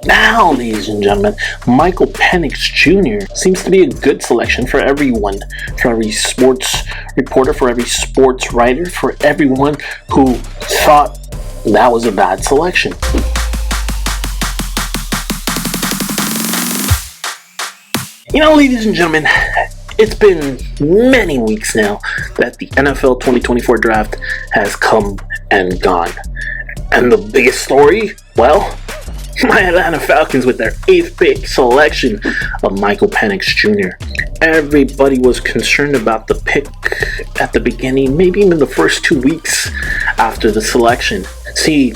Now, ladies and gentlemen, Michael Penix Jr. seems to be a good selection for everyone, for every sports reporter, for every sports writer, for everyone who thought that was a bad selection. You know, ladies and gentlemen, it's been many weeks now that the NFL 2024 draft has come and gone. And the biggest story, well, my Atlanta Falcons with their 8th pick selection of Michael Penix Jr. Everybody was concerned about the pick at the beginning, maybe even the first 2 weeks after the selection. See,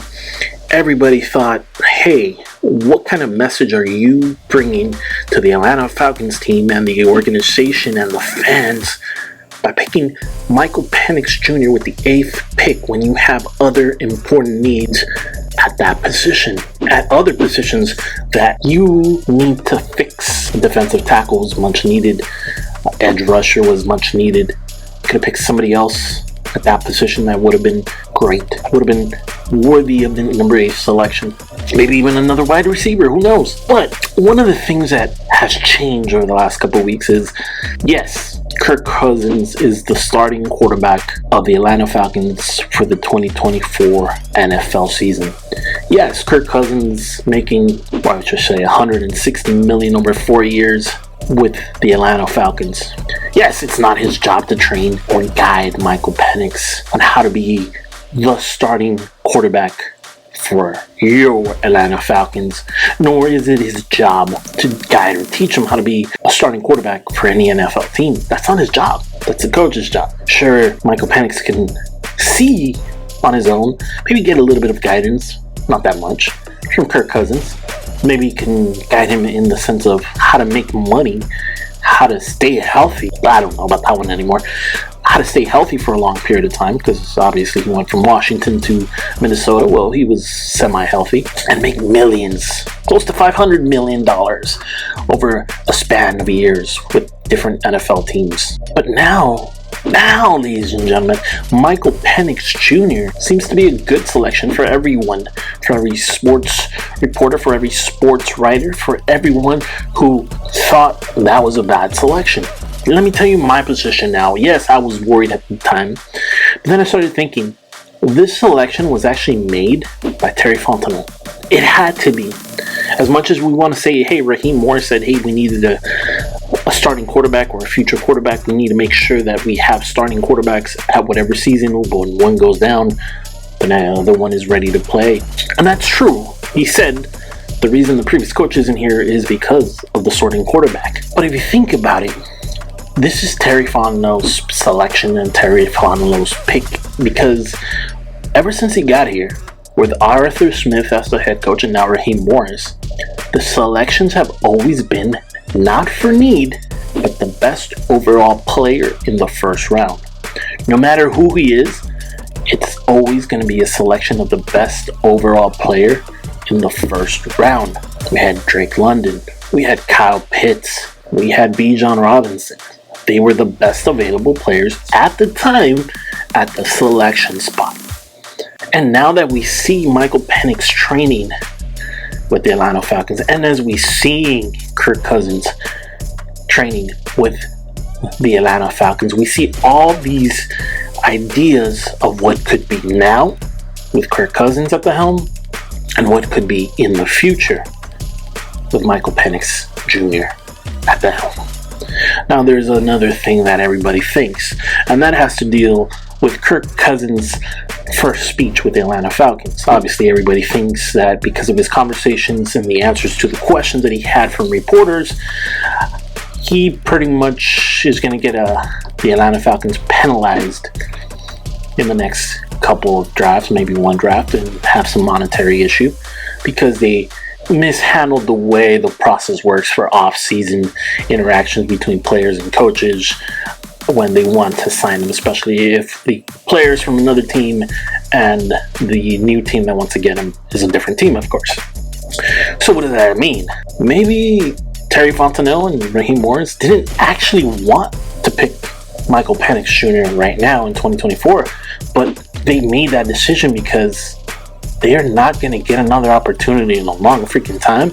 everybody thought, hey, what kind of message are you bringing to the Atlanta Falcons team and the organization and the fans by picking Michael Penix Jr. with the 8th pick when you have other important needs at that position, at other positions that you need to fix? Defensive tackle was much needed. Edge rusher was much needed. Could have picked somebody else at that position that would have been great. Would have been worthy of the number 8 selection. Maybe even another wide receiver, who knows? But one of the things that has changed over the last couple of weeks is, yes, Kirk Cousins is the starting quarterback of the Atlanta Falcons for the 2024 NFL season. Yes, Kirk Cousins making, well, I should say, $160 million over 4 years with the Atlanta Falcons. Yes, it's not his job to train or guide Michael Penix on how to be the starting quarterback for your Atlanta Falcons, nor is it his job to guide or teach him how to be a starting quarterback for any NFL team. That's not his job. That's the coach's job. Sure, Michael Penix can see on his own, maybe get a little bit of guidance, not that much, from Kirk Cousins. Maybe he can guide him in the sense of how to make money, how to stay healthy. I don't know about that one anymore. How to stay healthy for a long period of time, because obviously he went from Washington to Minnesota. Well, he was semi-healthy, and make millions, close to $500 million over a span of years with different NFL teams. But now, ladies and gentlemen, Michael Penix Jr. seems to be a good selection for everyone, for every sports reporter, for every sports writer, for everyone who thought that was a bad selection. Let me tell you my position now. Yes, I was worried at the time, but then I started thinking, this selection was actually made by Terry Fontenot. It had to be. As much as we want to say, hey, Raheem Morris said, hey, we needed a starting quarterback or a future quarterback. We need to make sure that we have starting quarterbacks at whatever season. When one goes down, the other one is ready to play. And that's true. He said the reason the previous coach isn't here is because of the starting quarterback. But if you think about it, this is Terry Fontenot's selection and Terry Fontenot's pick, because ever since he got here, with Arthur Smith as the head coach and now Raheem Morris, the selections have always been not for need, but the best overall player in the first round. No matter who he is, it's always going to be a selection of the best overall player in the first round. We had Drake London, we had Kyle Pitts, we had Bijan Robinson. They were the best available players at the time at the selection spot. And now that we see Michael Penix training with the Atlanta Falcons, and as we see Kirk Cousins training with the Atlanta Falcons, we see all these ideas of what could be now with Kirk Cousins at the helm and what could be in the future with Michael Penix Jr. at the helm. Now, there's another thing that everybody thinks, and that has to deal with Kirk Cousins' first speech with the Atlanta Falcons. Obviously, everybody thinks that because of his conversations and the answers to the questions that he had from reporters, he pretty much is going to get the Atlanta Falcons penalized in the next couple of drafts, maybe one draft, and have some monetary issue because they mishandled the way the process works for off-season interactions between players and coaches when they want to sign them, especially if the players from another team and the new team that wants to get him is a different team, of course. So what does that mean? Maybe Terry Fontenot and Raheem Morris didn't actually want to pick Michael Penix Jr. right now in 2024, but they made that decision because they're not going to get another opportunity in a long freaking time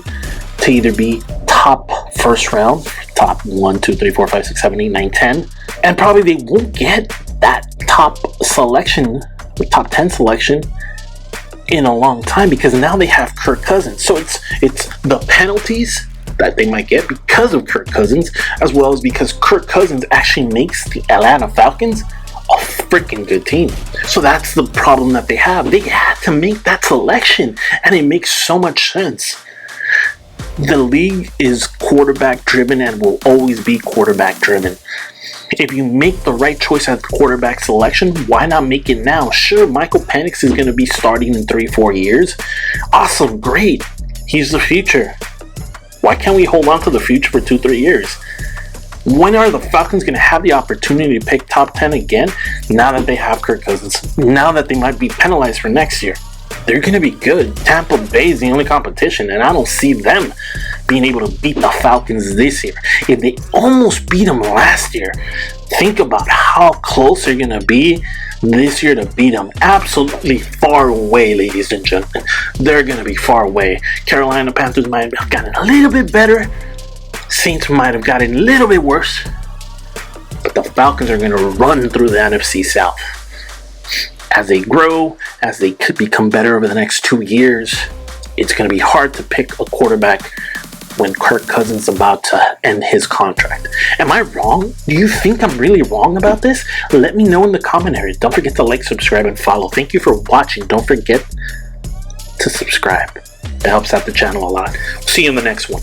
to either be top first round, top 1, 2, 3, 4, 5, 6, 7, 8, 9, 10, and probably they won't get that top selection, the top 10 selection in a long time, because now they have Kirk Cousins. So it's the penalties that they might get because of Kirk Cousins, as well as because Kirk Cousins actually makes the Atlanta Falcons a freaking good team. So that's the problem that they have. They had to make that selection, and it makes so much sense. The league is quarterback driven and will always be quarterback driven. If you make the right choice at the quarterback selection, why not make it now? Sure, Michael Penix is going to be starting in 3-4 years. Awesome, great. He's the future. Why can't we hold on to the future for 2-3 years? When are the Falcons going to have the opportunity to pick top 10 again? Now that they have Kirk Cousins. Now that they might be penalized for next year. They're going to be good. Tampa Bay is the only competition, and I don't see them being able to beat the Falcons this year. If they almost beat them last year, think about how close they're going to be this year to beat them. Absolutely far away, ladies and gentlemen. They're going to be far away. Carolina Panthers might have gotten a little bit better. Saints might have gotten a little bit worse. But the Falcons are going to run through the NFC South. As they grow, as they could become better over the next 2 years, it's going to be hard to pick a quarterback when Kirk Cousins is about to end his contract. Am I wrong? Do you think I'm really wrong about this? Let me know in the comment area. Don't forget to like, subscribe, and follow. Thank you for watching. Don't forget to subscribe. It helps out the channel a lot. See you in the next one.